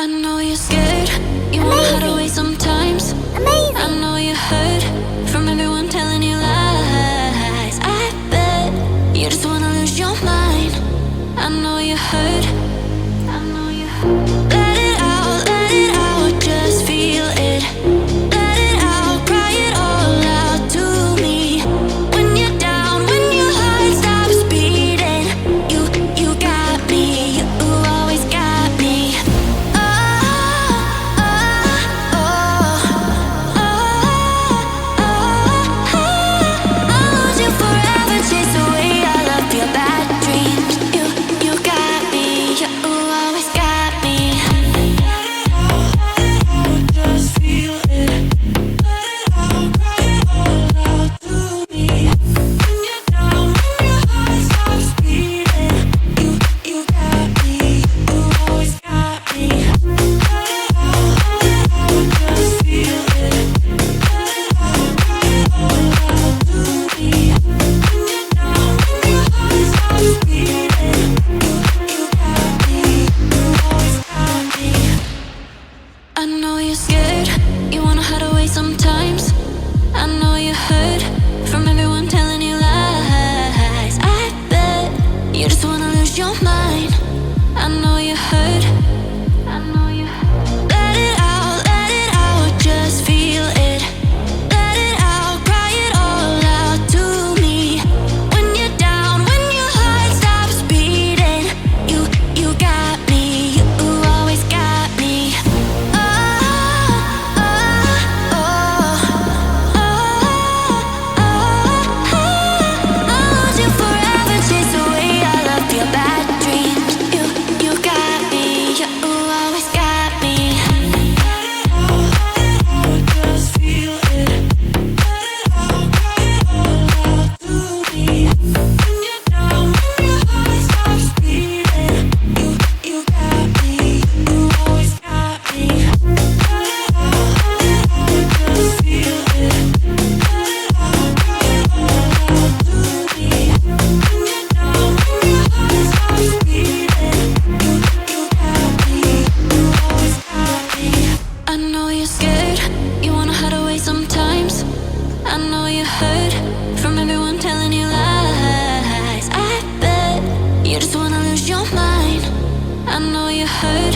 I know you're scared, you wanna hide away sometimes. Amazing. I know you heard from everyone telling you lies. I bet you just wanna lose your mind. I know you heard. I know you heard. Let it out, just feel it. Let it out, cry it all out to me. When you're down, when your heart stops beating, you got me, you always got me. I'll lose you forever, chase away all of your bad dreams. You got me, you always got me. Just feel it. Let it out, cry it all out to me. When you're down, when your heart stops beating, you got me, you always got me. Let it out, just feel it. Let it out, cry it all out to me. When you're down, when your heart stops beating, you got me, you always got me. I know you're scared, you wanna hide away sometimes. I know you heard from everyone telling you lies. I bet you just wanna lose your mind. I know you heard. I know you heard. Let it out, just feel it. Let it out, cry it all out to me. When you're down, when your heart stops beating, you got me, you always got me. I'll lose you forever, chase away all of your bad dreams. You got me, you always got me. Let it out, just feel it. Let it out, cry it all out to me. When you're down, when your heart stops beating, you got me, you always got me. Let it out, just feel it. Let it out, cry it all out to me. When you're down, when your heart stops beating, you got me, you always got me. I know you're scared, you wanna hide away sometimes. I know you heard from everyone telling you lies. I bet you just wanna lose your mind. I know you heard.